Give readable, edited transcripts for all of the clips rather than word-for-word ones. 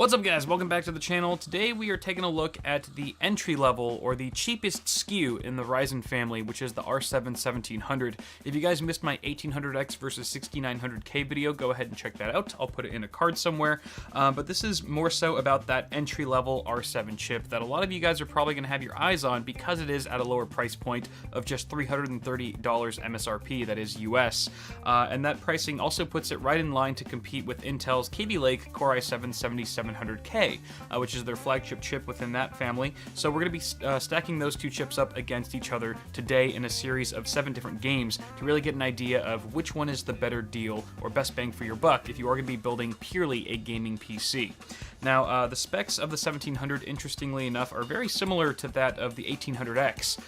What's up guys, welcome back to the channel. Today we are taking a look at the entry level or the cheapest SKU in the Ryzen family, which is the R7 1700. If you guys missed my 1800X versus 6900K video, go ahead and check that out. I'll put it in a card somewhere. But this is more so about that entry level R7 chip that a lot of you guys are probably going to have your eyes on because it is at a lower price point of just $330 MSRP, that is US. And that pricing also puts it right in line to compete with Intel's Kaby Lake Core i7 7700K, which is their flagship chip within that family. So we're going to be stacking those two chips up against each other today in a series of 7 different games to really get an idea of which one is the better deal or best bang for your buck if you are going to be building purely a gaming PC. Now, the specs of the 1700, interestingly enough, are very similar to that of the 1800X,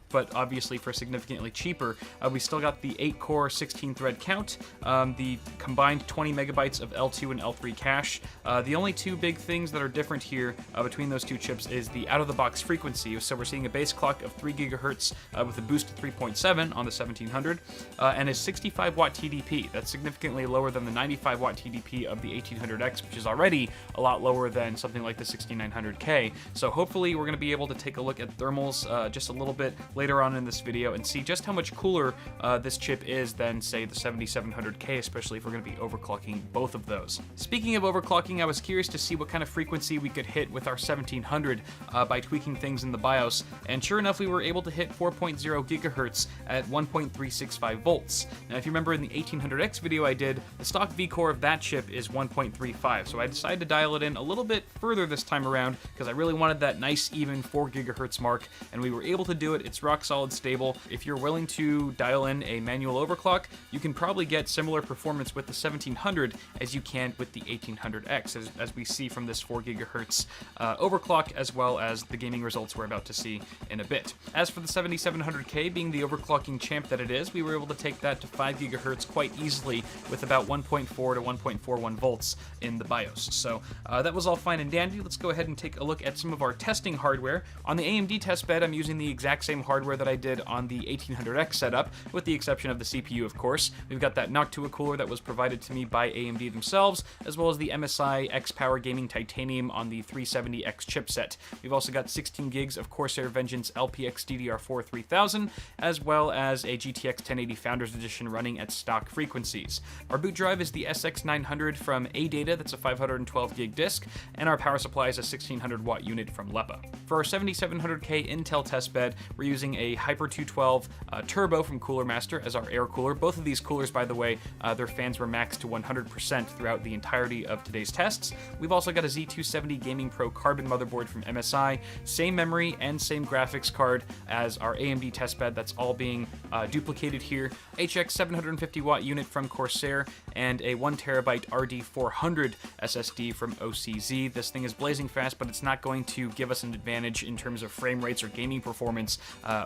but obviously for significantly cheaper. We still got the 8-core, 16-thread count, the combined 20 megabytes of L2 and L3 cache. The only two big things that are different here between those two chips is the out-of-the-box frequency. So we're seeing a base clock of 3 gigahertz with a boost to 3.7 on the 1700, and a 65-watt TDP. That's significantly lower than the 95-watt TDP of the 1800X, which is already a lot lower than something like the 6900K. So hopefully we're going to be able to take a look at thermals just a little bit later on in this video and see just how much cooler this chip is than, say, the 7700K, especially if we're going to be overclocking both of those. Speaking of overclocking, I was curious to see what kind of frequency we could hit with our 1700 by tweaking things in the BIOS, and sure enough, we were able to hit 4.0 gigahertz at 1.365 volts. Now, if you remember in the 1800X video I did, the stock V-core of that chip is 1.35, so I decided to dial it in a little bit further this time around because I really wanted that nice even 4 gigahertz mark, and we were able to do it. It's rock solid stable. If you're willing to dial in a manual overclock, you can probably get similar performance with the 1700 as you can with the 1800X, as we see from this 4 gigahertz overclock, as well as the gaming results we're about to see in a bit. As for the 7700K, being the overclocking champ that it is, we were able to take that to 5 gigahertz quite easily with about 1.4 to 1.41 volts in the BIOS. So that was all fine and dandy. Let's go ahead and take a look at some of our testing hardware. On the AMD test bed, I'm using the exact same hardware that I did on the 1800X setup, with the exception of the CPU, of course. We've got that Noctua cooler that was provided to me by AMD themselves, as well as the MSI X-Power Gaming Titanium on the 370X chipset. We've also got 16 gigs of Corsair Vengeance LPX DDR4 3000, as well as a GTX 1080 Founders Edition running at stock frequencies. Our boot drive is the SX900 from ADATA, that's a 512 gig disk, and our power supply is a 1600 watt unit from LEPA. For our 7700K Intel test bed, we're using a Hyper 212 Turbo from Cooler Master as our air cooler. Both of these coolers, by the way, their fans were maxed to 100% throughout the entirety of today's tests. We've also got a Z270 Gaming Pro Carbon motherboard from MSI, same memory and same graphics card as our AMD test bed. That's all being duplicated here. HX 750 watt unit from Corsair, and a 1TB RD400 SSD from OCZ. This thing is blazing fast, but it's not going to give us an advantage in terms of frame rates or gaming performance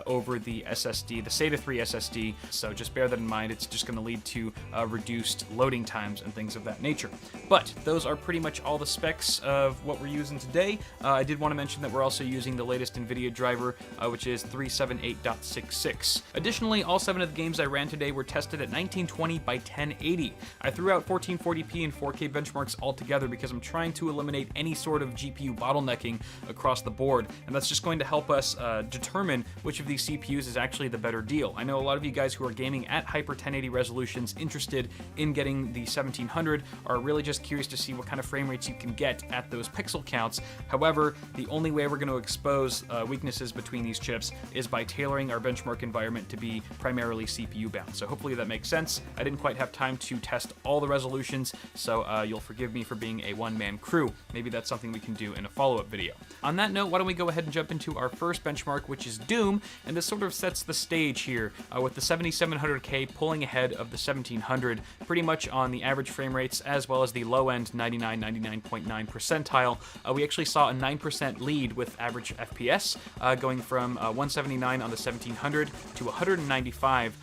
over the SSD, the SATA 3 SSD, so just bear that in mind. It's just going to lead to reduced loading times and things of that nature. But those are pretty much all the specs of what we're using today. I did want to mention that we're also using the latest NVIDIA driver, which is 378.66. Additionally, all 7 of the games I ran today were tested at 1920 by 1080. I threw out 1440p and 4K benchmarks altogether because I'm trying to eliminate any sort of GPU bottlenecking across the board, and that's just going to help us determine which of these CPUs is actually the better deal. I know a lot of you guys who are gaming at Hyper 1080 resolutions interested in getting the 1700 are really just curious to see what kind of frame rates you can get at those pixel counts. However, the only way we're going to expose weaknesses between these chips is by tailoring our benchmark environment to be primarily CPU bound. So hopefully that makes sense. I didn't quite have time to test all the resolutions, so you'll forgive me for being a one-man crew. Maybe that's something we can do in a follow-up video. On that note, why don't we go ahead and jump into our first benchmark, which is Doom, and this sort of sets the stage here with the 7700K pulling ahead of the 1700 pretty much on the average frame rates as well as the low-end 99.9 percentile. We actually saw a 9% lead with average FPS, going from 179 on the 1700 to 195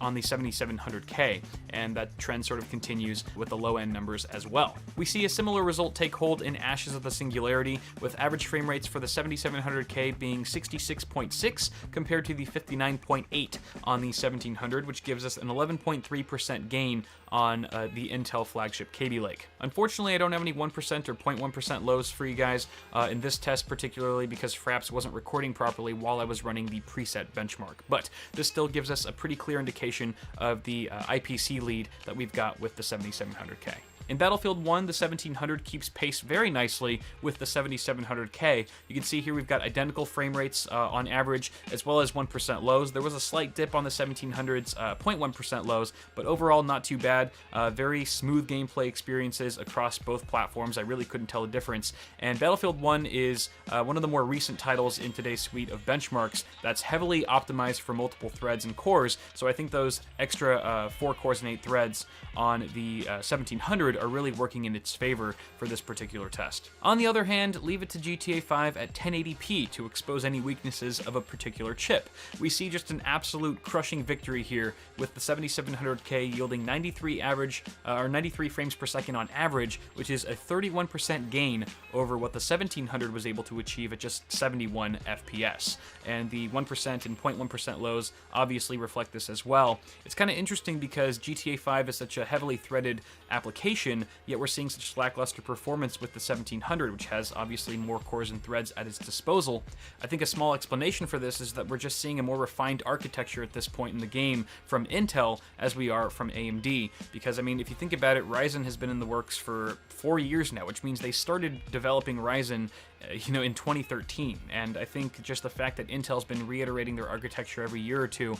on the 7700K, and that trend sort of continues with the low-end numbers as well. We see a similar result take hold in Ashes of the Singularity, with average frame rates for the 7700K being 66.6 compared to the 59.8 on the 1700, which gives us an 11.3% gain on the Intel flagship Kaby Lake. Unfortunately, I don't have any 1.6 1% or 0.1% lows for you guys in this test, particularly because Fraps wasn't recording properly while I was running the preset benchmark. But this still gives us a pretty clear indication of the IPC lead that we've got with the 7700K. In Battlefield 1, the 1700 keeps pace very nicely with the 7700K. You can see here we've got identical frame rates on average, as well as 1% lows. There was a slight dip on the 1700's 0.1% lows, but overall not too bad. Very smooth gameplay experiences across both platforms. I really couldn't tell a difference. And Battlefield 1 is one of the more recent titles in today's suite of benchmarks that's heavily optimized for multiple threads and cores, so I think those extra 4 cores and 8 threads on the 1700 are really working in its favor for this particular test. On the other hand, leave it to GTA 5 at 1080p to expose any weaknesses of a particular chip. We see just an absolute crushing victory here, with the 7700K yielding 93 frames per second on average, which is a 31% gain over what the 1700 was able to achieve at just 71 FPS. And the 1% and 0.1% lows obviously reflect this as well. It's kind of interesting because GTA 5 is such a heavily threaded application, yet we're seeing such lackluster performance with the 1700, which has obviously more cores and threads at its disposal. I think a small explanation for this is that we're just seeing a more refined architecture at this point in the game from Intel as we are from AMD, because I mean, if you think about it, Ryzen has been in the works for 4 years now, which means they started developing Ryzen in 2013, and I think just the fact that Intel's been reiterating their architecture every year or two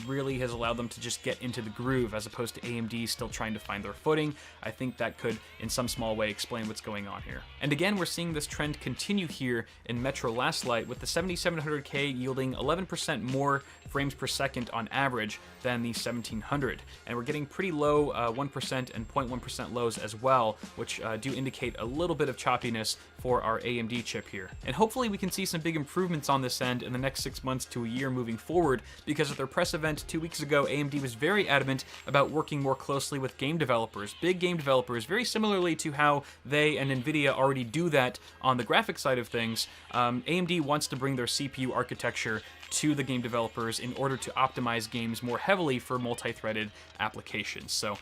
really has allowed them to just get into the groove, as opposed to AMD still trying to find their footing. I think that could, in some small way, explain what's going on here. And again, we're seeing this trend continue here in Metro Last Light, with the 7700K yielding 11% more frames per second on average than the 1700, and we're getting pretty low 1% and 0.1% lows as well, which do indicate a little bit of choppiness for our AMD chip here. And hopefully we can see some big improvements on this end in the next 6 months to a year moving forward, because at their press event 2 weeks ago, AMD was very adamant about working more closely with game developers, big game developers, very similarly to how they and NVIDIA already do that on the graphic side of things. AMD wants to bring their CPU architecture to the game developers in order to optimize games more heavily for multi-threaded applications. So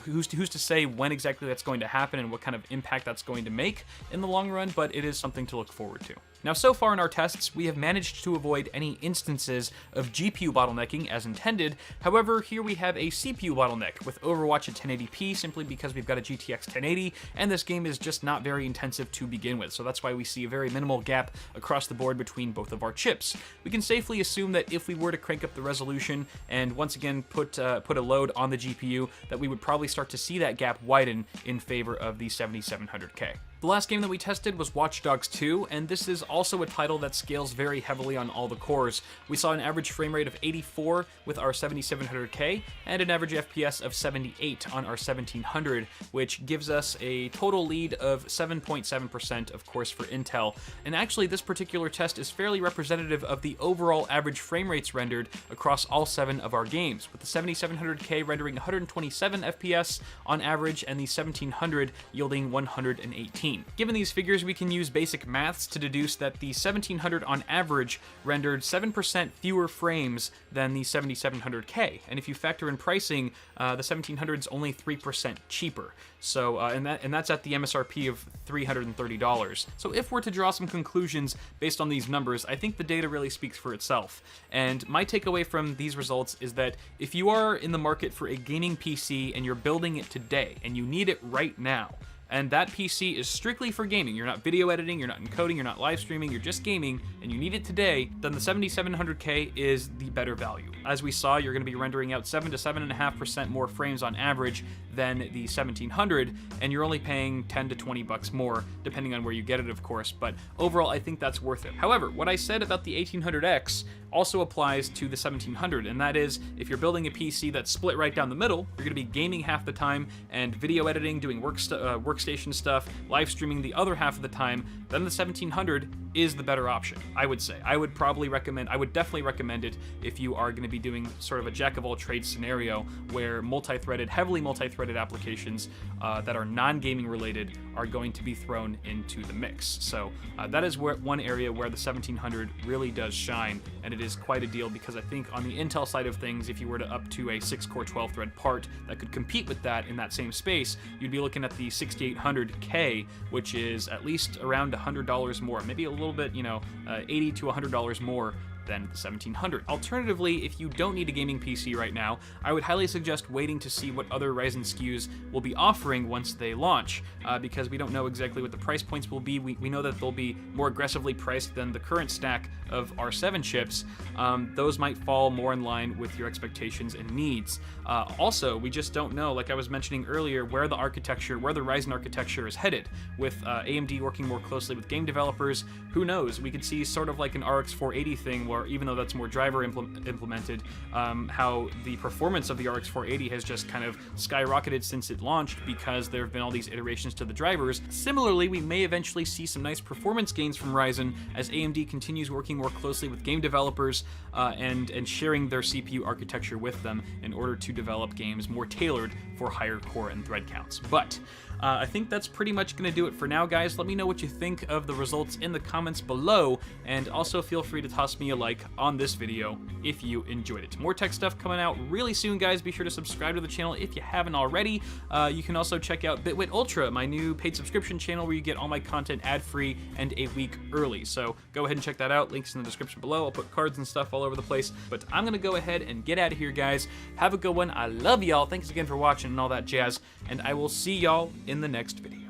who's to say when exactly that's going to happen and what kind of impact that's going to make in the long run, but it is something to look forward to. Now, so far in our tests, we have managed to avoid any instances of GPU bottlenecking as intended. However, here we have a CPU bottleneck with Overwatch at 1080p, simply because we've got a GTX 1080, and this game is just not very intensive to begin with. So that's why we see a very minimal gap across the board between both of our chips. We can safely assume that if we were to crank up the resolution and once again put a load on the GPU, that we would probably start to see that gap widen in favor of the 7700K. The last game that we tested was Watch Dogs 2, and this is also a title that scales very heavily on all the cores. We saw an average frame rate of 84 with our 7700K, and an average FPS of 78 on our 1700, which gives us a total lead of 7.7%, of course, for Intel. And actually, this particular test is fairly representative of the overall average frame rates rendered across all 7 of our games, with the 7700K rendering 127 FPS on average, and the 1700 yielding 118. Given these figures, we can use basic maths to deduce that the 1700 on average rendered 7% fewer frames than the 7700K, and if you factor in pricing, the 1700 is only 3% cheaper. So, and that's at the MSRP of $330. So if we're to draw some conclusions based on these numbers, I think the data really speaks for itself. And my takeaway from these results is that if you are in the market for a gaming PC and you're building it today and you need it right now, and that PC is strictly for gaming, you're not video editing, you're not encoding, you're not live streaming, you're just gaming, and you need it today, then the 7700K is the better value. As we saw, you're going to be rendering out 7 to 7.5% more frames on average than the 1700, and you're only paying 10 to 20 bucks more, depending on where you get it, of course, but overall, I think that's worth it. However, what I said about the 1800X also applies to the 1700, and that is, if you're building a PC that's split right down the middle, you're going to be gaming half the time and video editing, doing workstation stuff, live streaming the other half of the time, then the 1700 is the better option, I would say. I would definitely recommend it if you are going to be doing sort of a jack-of-all-trades scenario where heavily multi-threaded applications that are non-gaming related are going to be thrown into the mix. So that is one area where the 1700 really does shine, and it is quite a deal, because I think on the Intel side of things, if you were to up to a 6-core 12-thread part that could compete with that in that same space, you'd be looking at the 68 5800K, which is at least around $100 more, maybe a little bit, $80 to $100 more than the 1700. Alternatively, if you don't need a gaming PC right now, I would highly suggest waiting to see what other Ryzen SKUs will be offering once they launch, because we don't know exactly what the price points will be. We know that they'll be more aggressively priced than the current stack of R7 chips. Those might fall more in line with your expectations and needs. Also, we just don't know, like I was mentioning earlier, where the Ryzen architecture is headed. With AMD working more closely with game developers, who knows? We could see sort of like an RX 480 thing, where even though that's more driver implemented, how the performance of the RX 480 has just kind of skyrocketed since it launched because there have been all these iterations to the drivers. Similarly, we may eventually see some nice performance gains from Ryzen as AMD continues working more closely with game developers and sharing their CPU architecture with them in order to develop games more tailored for higher core and thread counts. But I think that's pretty much going to do it for now, guys. Let me know what you think of the results in the comments below, and also feel free to toss me a like on this video if you enjoyed it. More tech stuff coming out really soon, guys. Be sure to subscribe to the channel if you haven't already. You can also check out Bitwit Ultra, my new paid subscription channel where you get all my content ad-free and a week early. So go ahead and check that out. Links in the description below. I'll put cards and stuff all over the place. But I'm going to go ahead and get out of here, guys. Have a good one. I love y'all. Thanks again for watching and all that jazz. And I will see y'all in the next video.